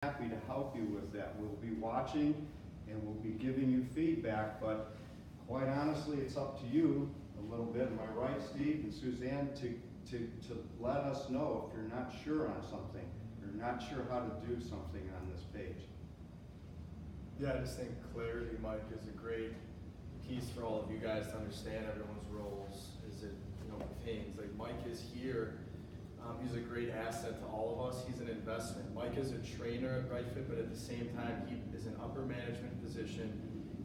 happy to help you with that. We'll be watching and we'll be giving you feedback, but quite honestly, it's up to you a little bit. Am I right, Steve and Suzanne, to let us know if you're not sure on something, or not sure how to do something on this page. Yeah, I just think clarity, Mike, is a great piece for all of you guys to understand everyone's roles. Is it, pertains. Like Mike is here. He's a great asset to all of us. He's an investment. Mike is a trainer at BrightFit, but at the same time, he is an upper management position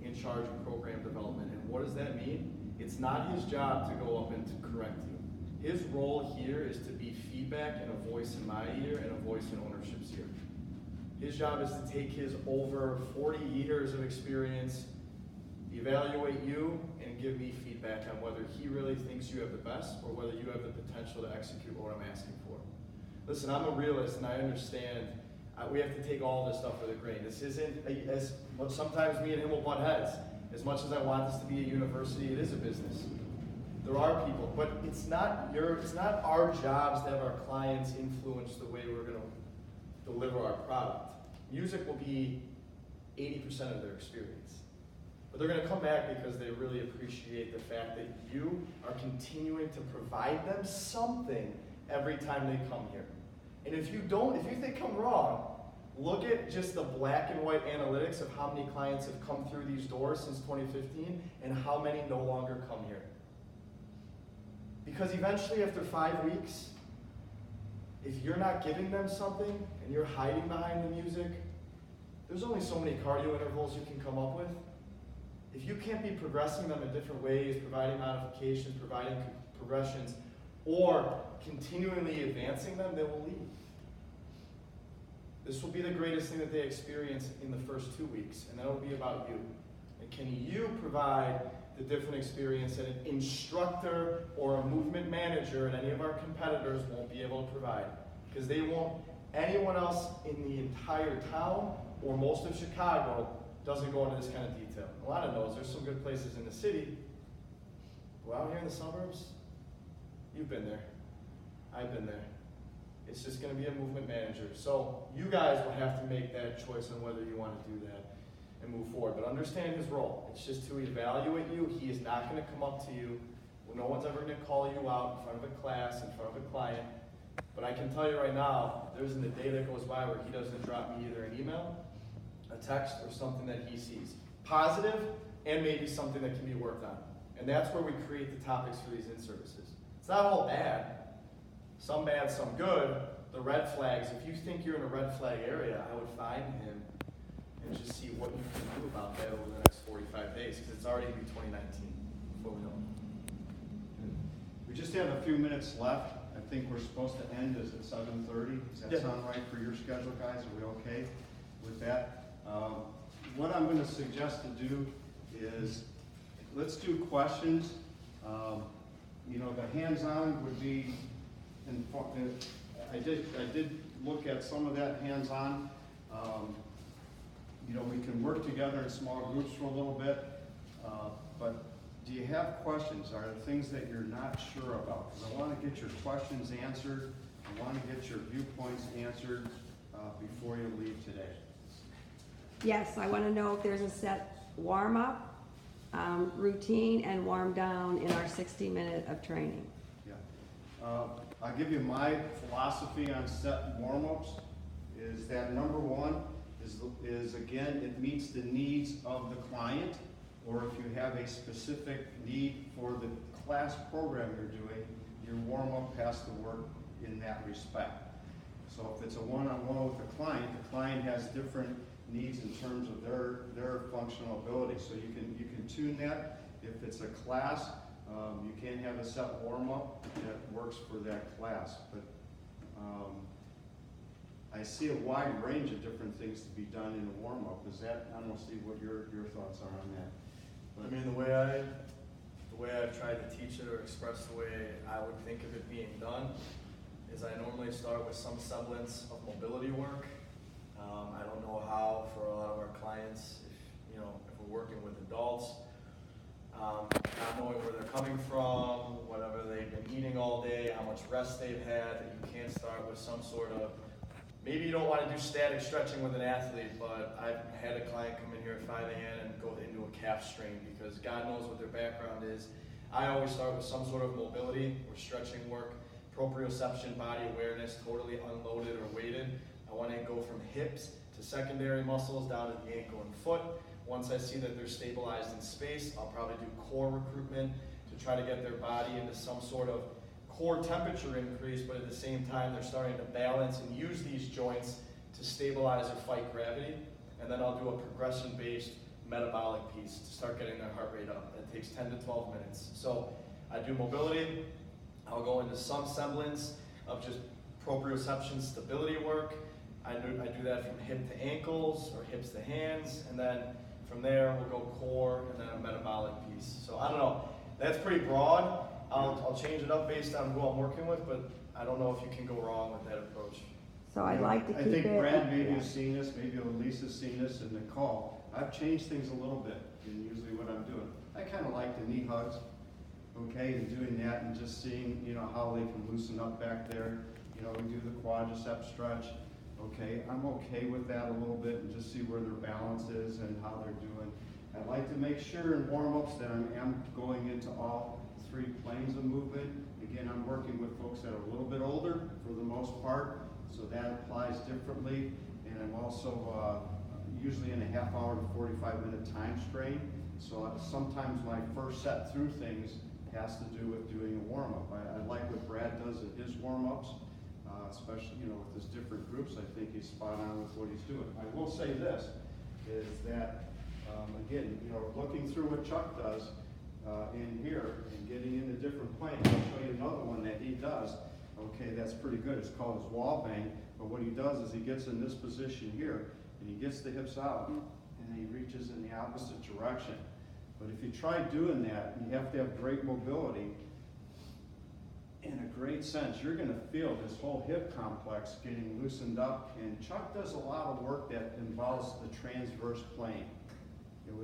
in charge of program development. And what does that mean? It's not his job to go up and to correct you. His role here is to be feedback and a voice in my ear and a voice in ownership's ear. His job is to take his over 40 years of experience, evaluate you, and give me feedback on whether he really thinks you have the best or whether you have the potential to execute what I'm asking for. Listen, I'm a realist and I understand we have to take all this stuff with a grain. This isn't, as sometimes me and him will butt heads. As much as I want this to be a university, it is a business. There are people, but it's not our jobs to have our clients influence the way we're going to deliver our product. Music will be 80% of their experience. But they're going to come back because they really appreciate the fact that you are continuing to provide them something every time they come here. And if you think I'm wrong, look at just the black and white analytics of how many clients have come through these doors since 2015 and how many no longer come here. Because eventually after 5 weeks, if you're not giving them something and you're hiding behind the music, there's only so many cardio intervals you can come up with. If you can't be progressing them in different ways, providing modifications, providing progressions, or continually advancing them, they will leave. This will be the greatest thing that they experience in the first 2 weeks, and that will be about you. And can you provide the different experience that an instructor or a movement manager and any of our competitors won't be able to provide? Because they won't, anyone else in the entire town or most of Chicago doesn't go into this kind of detail. A lot of those, there's some good places in the city. But out here in the suburbs, you've been there. I've been there. It's just going to be a movement manager. So you guys will have to make that choice on whether you want to do that and move forward. But understand his role. It's just to evaluate you. He is not going to come up to you. No one's ever going to call you out in front of a class, in front of a client. But I can tell you right now, there isn't a day that goes by where he doesn't drop me either an email, a text, or something that he sees. Positive, and maybe something that can be worked on. And that's where we create the topics for these in-services. It's not all bad. Some bad, some good. The red flags, if you think you're in a red flag area, I would find him and just see what you can do about that over the next 45 days, because it's already going to be 2019 before we know it. We just have a few minutes left. I think we're supposed to end is at 7:30. Does that sound right for your schedule, guys? Are we okay with that? What I'm going to suggest to do is, let's do questions. The hands-on would be, I did look at some of that hands-on. We can work together in small groups for a little bit, but do you have questions? Are there things that you're not sure about? Because I want to get your questions answered. I want to get your viewpoints answered before you leave today. Yes, I want to know if there's a set warm-up, routine, and warm-down in our 60-minute of training. Yeah. I'll give you my philosophy on set warm-ups, is that number one is again, it meets the needs of the client, or if you have a specific need for the class program you're doing, your warm-up has to work in that respect. So if it's a one-on-one with the client has different needs in terms of their functional ability. So you can tune that. If it's a class, you can have a set warm-up that works for that class. But I see a wide range of different things to be done in a warm-up. Is that, I don't know, Steve, what your thoughts are on that? But, the way I've tried to teach it or express the way I would think of it being done is I normally start with some semblance of mobility work. I don't know how for a lot of our clients, if we're working with adults, not knowing where they're coming from, whatever they've been eating all day, how much rest they've had, that you can't start with some sort of maybe you don't want to do static stretching with an athlete, but I've had a client come in here at 5 a.m. and go into a calf strain because God knows what their background is. I always start with some sort of mobility or stretching work, proprioception, body awareness, totally unloaded or weighted. I want to go from hips to secondary muscles down to the ankle and foot. Once I see that they're stabilized in space, I'll probably do core recruitment to try to get their body into some sort of core temperature increase, but at the same time they're starting to balance and use these joints to stabilize or fight gravity. And then I'll do a progression-based metabolic piece to start getting their heart rate up. That takes 10 to 12 minutes. So I do mobility. I'll go into some semblance of just proprioception stability work. I do that from hip to ankles or hips to hands, and then from there we'll go core and then a metabolic piece. So I don't know, that's pretty broad. I'll change it up based on who I'm working with, but I don't know if you can go wrong with that approach. So I'd like to keep it. I think Brad maybe has seen this, maybe Elisa's seen this, and Nicole. I've changed things a little bit in usually what I'm doing. I kind of like the knee hugs, okay, and doing that and just seeing, how they can loosen up back there. We do the quadricep stretch, okay. I'm okay with that a little bit and just see where their balance is and how they're doing. I like to make sure in warm-ups that I am going into all 3 planes of movement. Again, I'm working with folks that are a little bit older for the most part, so that applies differently. And I'm also usually in a half hour to 45-minute time strain. So sometimes my first set through things has to do with doing a warm-up. I like what Brad does in his warm-ups, especially with his different groups. I think he's spot on with what he's doing. I will say this, is that again, looking through what Chuck does in here and getting into different planes. I'll show you another one that he does. Okay, that's pretty good. It's called his wall bang. But what he does is he gets in this position here and he gets the hips out and he reaches in the opposite direction. But if you try doing that, you have to have great mobility and a great sense. You're going to feel this whole hip complex getting loosened up. And Chuck does a lot of work that involves the transverse plane. It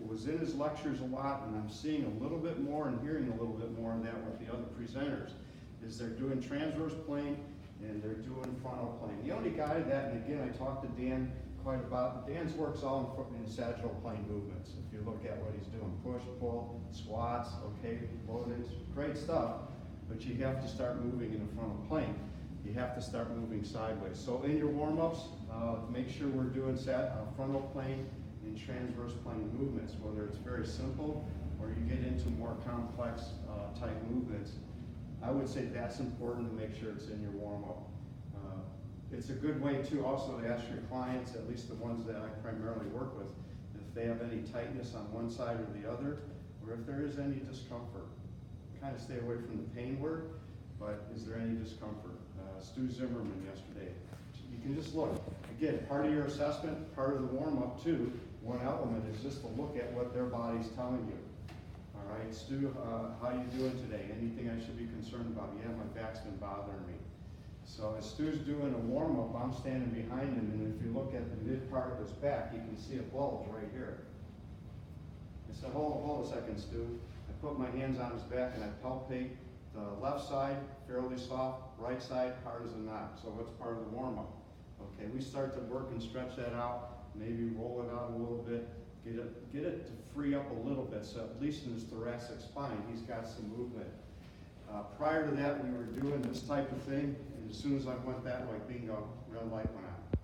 was in his lectures a lot, and I'm seeing a little bit more and hearing a little bit more of that with the other presenters, is they're doing transverse plane and they're doing frontal plane. The only guy that, and again, I talked to Dan quite about, Dan's works all in sagittal plane movements. If you look at what he's doing, push, pull, squats, okay, loaded, great stuff, but you have to start moving in the frontal plane. You have to start moving sideways. So in your warm-ups, make sure we're doing frontal plane and transverse plane movements, whether it's very simple or you get into more complex type movements. I would say that's important to make sure it's in your warm-up. It's a good way too also to ask your clients, at least the ones that I primarily work with, if they have any tightness on one side or the other, or if there is any discomfort. Kind of stay away from the pain word, but is there any discomfort? Stu Zimmerman yesterday. You can just look. Again, part of your assessment, part of the warm-up too, one element is just to look at what their body's telling you. All right, Stu, how you doing today? Anything I should be concerned about? Yeah, my back's been bothering me. So as Stu's doing a warm-up, I'm standing behind him, and if you look at the mid part of his back, you can see a bulge right here. I said, hold a second, Stu. I put my hands on his back and I palpate the left side, fairly soft, right side, hard as a knot. So what's part of the warm-up? Okay, we start to work and stretch that out, maybe roll it out a little bit, get it to free up a little bit, so at least in his thoracic spine, he's got some movement. Prior to that, we were doing this type of thing, and as soon as I went that way, bingo, red light went on.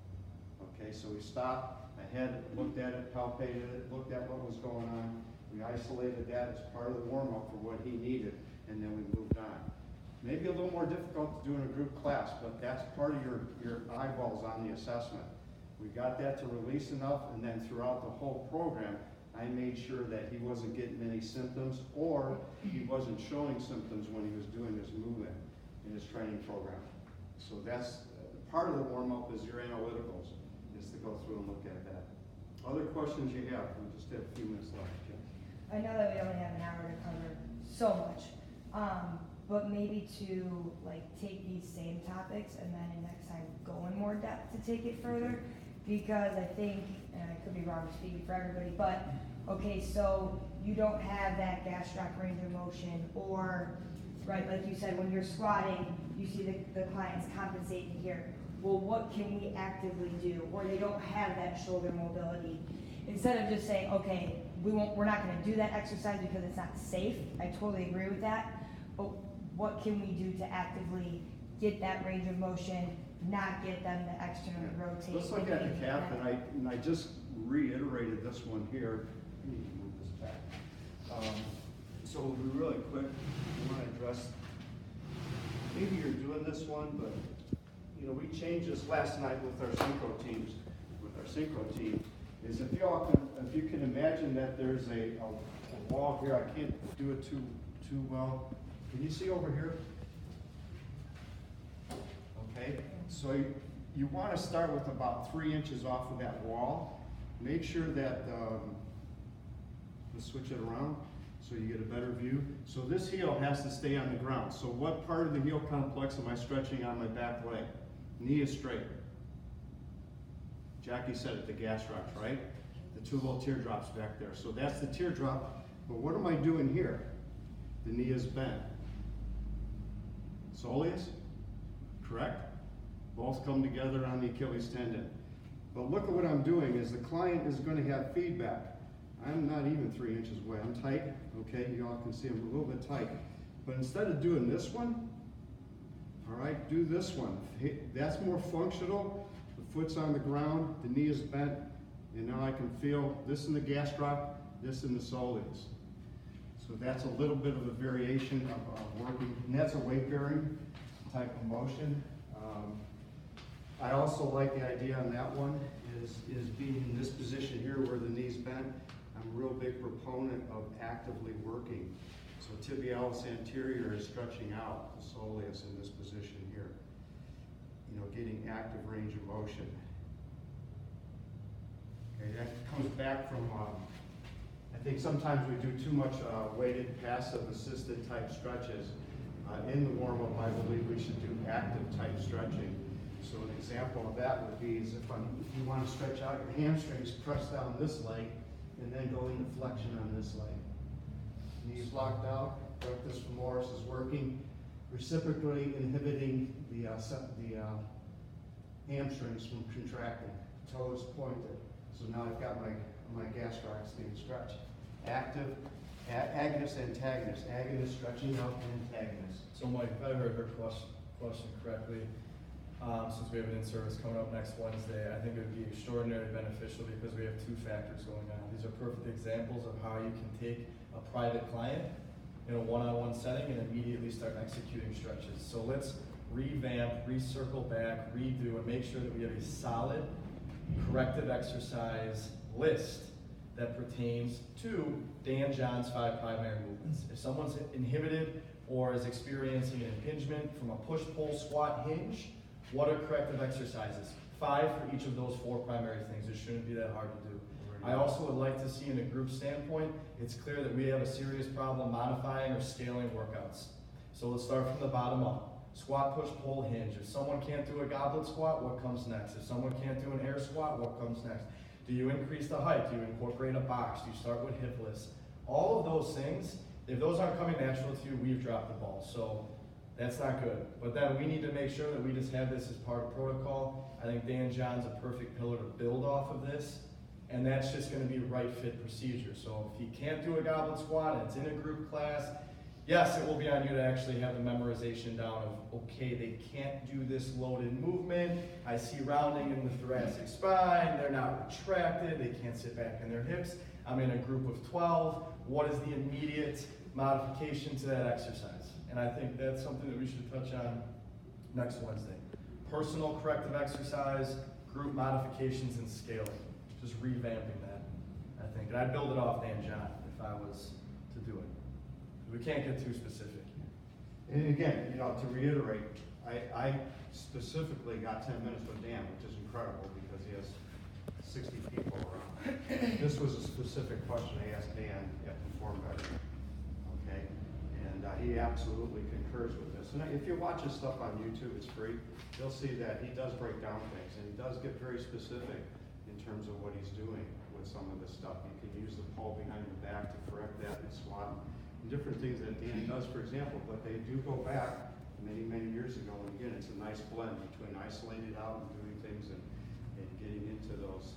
Okay, so we stopped, I had looked at it, palpated it, looked at what was going on. We isolated that as part of the warm-up for what he needed, and then we moved on. Maybe a little more difficult to do in a group class, but that's part of your eyeballs on the assessment. We got that to release enough, and then throughout the whole program, I made sure that he wasn't getting any symptoms or he wasn't showing symptoms when he was doing his movement in his training program. So that's part of the warm-up is your analyticals, is to go through and look at that. Other questions you have? We just have a few minutes left, Jim. I know that we only have an hour to cover so much, but maybe to take these same topics and then next time go in more depth to take it further, because I think, and I could be wrong speaking for everybody, but okay, so you don't have that gastroc range of motion, or right, like you said, when you're squatting, you see the clients compensating here. well, what can we actively do? Or they don't have that shoulder mobility. Instead of just saying, okay, we're not gonna do that exercise because it's not safe. I totally agree with that. But what can we do to actively get that range of motion, not get them to externally rotate? Let's look at the calf, and I just reiterated this one here. Let me move this back. So we'll be really quick. We want to address, maybe you're doing this one, but, you know, we changed this last night with our synchro teams, is if you can imagine that there's a wall here. I can't do it too well. Can you see over here? Okay, so you want to start with about 3 inches off of that wall. Make sure that, let's switch it around so you get a better view. So this heel has to stay on the ground. So what part of the heel complex am I stretching on my back leg? Knee is straight. Jackie said it, the gastrocs, right? The 2 little teardrops back there. So that's the teardrop. But what am I doing here? The knee is bent. Soleus, correct? Both come together on the Achilles tendon. But look at what I'm doing is the client is going to have feedback. I'm not even 3 inches away. I'm tight, okay? You all can see I'm a little bit tight. But instead of doing this one, all right, do this one. That's more functional. The foot's on the ground, the knee is bent, and now I can feel this in the gastroc, this in the soleus. So that's a little bit of a variation of working, and that's a weight-bearing type of motion. I also like the idea on that one is being in this position here where the knee's bent. I'm a real big proponent of actively working. So tibialis anterior is stretching out the soleus in this position here. You know, getting active range of motion. Okay, that comes back from, I think sometimes we do too much weighted passive assisted type stretches. In the warm-up, I believe we should do active type stretching. So an example of that would be is if you want to stretch out your hamstrings, press down this leg, and then go into flexion on this leg. Knees locked out, rectus femoris is working, reciprocally inhibiting the hamstrings from contracting, toes pointed. So now I've got my gastrocs being stretched. Active, agonist, antagonist. Agonist stretching out and antagonist. So Mike, if I heard her question correctly, since we have an in-service coming up next Wednesday, I think it would be extraordinarily beneficial because we have 2 factors going on. These are perfect examples of how you can take a private client in a one-on-one setting and immediately start executing stretches. So let's revamp, recircle back, redo, and make sure that we have a solid corrective exercise list that pertains to Dan John's 5 primary movements. If someone's inhibited or is experiencing an impingement from a push-pull squat hinge, what are corrective exercises? 5 for each of those 4 primary things. It shouldn't be that hard to do. I also would like to see in a group standpoint, it's clear that we have a serious problem modifying or scaling workouts. So let's start from the bottom up. Squat, push, pull, hinge. If someone can't do a goblet squat, what comes next? If someone can't do an air squat, what comes next? Do you increase the height? Do you incorporate a box? Do you start with hip lifts? All of those things, if those aren't coming natural to you, we've dropped the ball. So that's not good. But then we need to make sure that we just have this as part of protocol. I think Dan John's a perfect pillar to build off of this. And that's just going to be right fit procedure. So if he can't do a goblet squat and it's in a group class, yes, it will be on you to actually have the memorization down of, okay, they can't do this loaded movement. I see rounding in the thoracic spine. They're not retracted. They can't sit back in their hips. I'm in a group of 12. What is the immediate modification to that exercise? And I think that's something that we should touch on next Wednesday. Personal corrective exercise, group modifications, and scaling. Just revamping that, I think. And I'd build it off Dan John if I was to do it. We can't get too specific. And again, you know, to reiterate, I specifically got 10 minutes with Dan, which is incredible because he has 60 people around. This was a specific question I asked Dan at Perform Better. Okay? And he absolutely concurs with this. And if you watch his stuff on YouTube, it's free. You'll see that he does break down things and he does get very specific in terms of what he's doing with some of this stuff. You can use the pull behind the back to correct that and squat and different things that Dan does, for example, but they do go back many, many years ago. And again, it's a nice blend between isolated out and doing things and getting into those